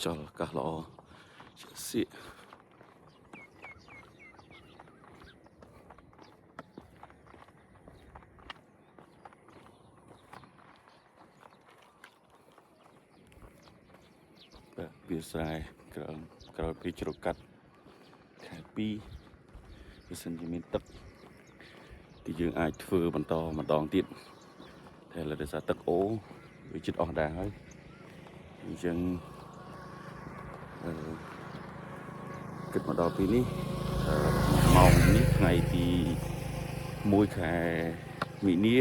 ចលកាសល្អជាសៀកបាទវាស្រែក្រោយពីជ្រកាត់ខែ2បើសិនជាមានទឹកthì យើងអាចធ្វើបន្តម្ដងទៀតតែលើដោយសារទឹកអូវាជិតអស់ដែរហើយអញ្ចឹងគិតមកដល់ពេលនេះម៉ោងនេះថ្ងៃទី1ខែមីនា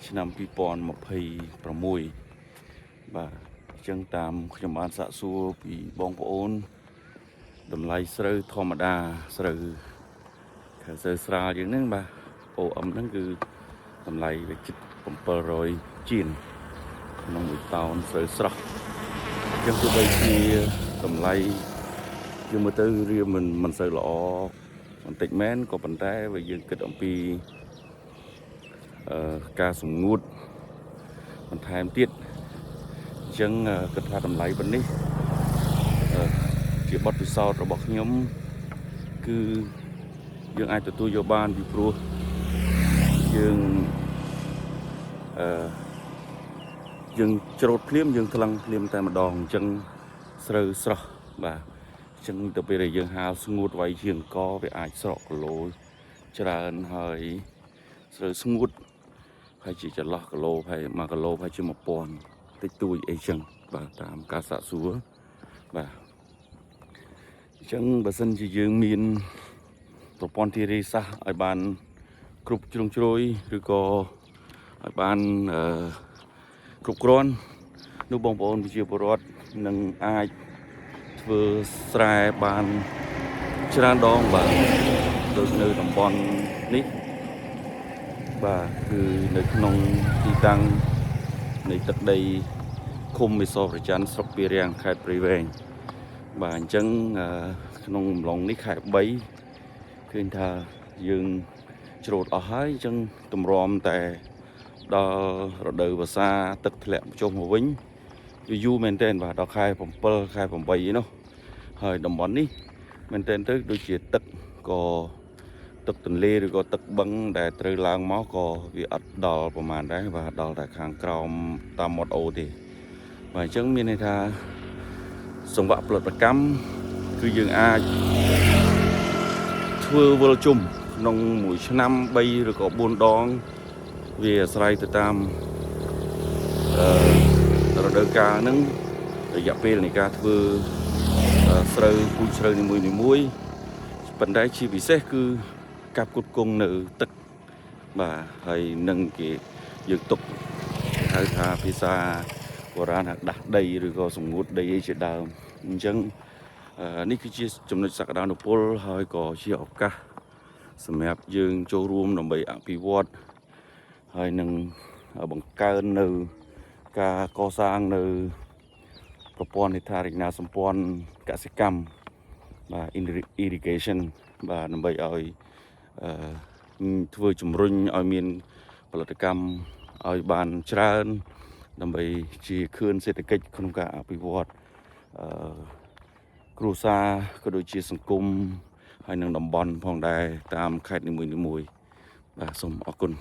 ឆ្នាំ2026បាទអញ្ចឹងតាមខ្ញុំបានសាកសួរពីបងប្អូនតម្លៃស្រូវធម្មតាស្រូវស្រាលយ៉ាងហ្នឹងបាទOM ហ្នឹងគឺតម្លៃវាជិត700ជាងក្នុងមួយតោនស្រូវស្រស់អញ្ចឹងទោះបីជាតម្លៃយើងមើលទៅវាមិនសូវល្អបន្តិចមែនក៏ប៉ុន្តែបើយើងគិតអំពីការសម្ងួតបន្ថែមទៀតអញ្ចឹងគិតថាតម្លៃប៉ុណ្នេះជាបទពិសោធន៍របស់ខ្ញុំគឺយើងអាចទទួលយកបានពីព្រោះយើងច្រូតភ្លាមយើងថ្លឹងភ្លាមតែម្ដងអញ្ចឹងស្រូវស្រស់បាទអញ្ចឹងទៅពេលដែលយើងហាលស្ងួតវាយជាងកវាអាចស្រកគីឡូច្រើនហើយស្រូវស្ងួតហើយជាចន្លោះគីឡូហើយ1គីឡូហើយជា1000តិចតួចអីចឹងបាទតាមការសាកសួរបាទអញ្ចឹងបើសិនជាយើងមានប្រព័ន្ធធារាសាស្ត្រឲ្យបានគ្រប់ជ្រុងជ្រោយឬក៏ឲ្យបានគ្រប់គ្រាន់នោះបងប្អូនប្រជាពលរដ្ឋនឹងអាចធ្វើស្រែបានច្រើនដងបាទដូចនៅតំបន់នេះបាទគឺនៅក្នុងទីតាំងនៃទឹកដីឃុំមេសរប្រច័ណ្ឌស្រុកពីរាំងខេត្តព្រៃវែងបាទអញ្ចឹងក្នុងអំឡុងនេះខែ3ឃើញថាយើងច្រូតអស់ហើយអញ្ចឹងទម្រាំតែដល់រដូវវស្សាទឹកធ្លាក់ចុះមកវិញយូរមែនទែនបាទដល់ខែ7ខែ8ឯនោះហើយតំបន់នេះមែនទែនទៅដូចជាទឹកក៏ទឹកទន្លេឬក៏ទឹកបឹងដែលត្រូវឡើងមកក៏វាអត់ដល់ប្រហែលដែរបាទដល់តែខាងក្រោមតាមមាត់អូទេបាទអញ្ចឹងមានន័យថាសង្វាក់ផលិតកម្មគឺយើងអាចធ្វើវិលជុំក្នុងមួយឆ្នាំ3ឬក៏4ដងវាអាស្រ័យទៅតាមរដូវកាលហ្នឹងរយៈពេលនៃការធ្វើស្រូវពូជស្រូវនីមួយប៉ុន្តែជាពិសេសគឺការផ្គត់ផ្គង់នៅទឹកបាទហើយនឹងគេយើងទុកគេហៅថាភាសាបុរាណថាដាស់ដីឬក៏សម្ងួតដីអីជាដើមអញ្ចឹងនេះគឺជាចំណុចសក្តានុពលហើយក៏ជាឱកាសសម្រាប់យើងចូលរួមដើម្បីអភិវឌ្ឍហើយនឹងបង្កើននៅការកសាងនៅប្រព័ន្ធហេដ្ឋារចនាសម្ព័ន្ធកសិកម្មបាទ irrigation បាទដើម្បីឲ្យធ្វើជំរុញឲ្យមានផលិតកម្មឲ្យបានច្រើនដើម្បីជាខឿនសេដ្ឋកិច្ចក្នុងការអភិវឌ្ឍគ្រួសារក៏ដូចជាសង្គមហើយនឹងតំបន់ផងដែរតាមខេត្តនីមួយៗបាទសូមអរគុណ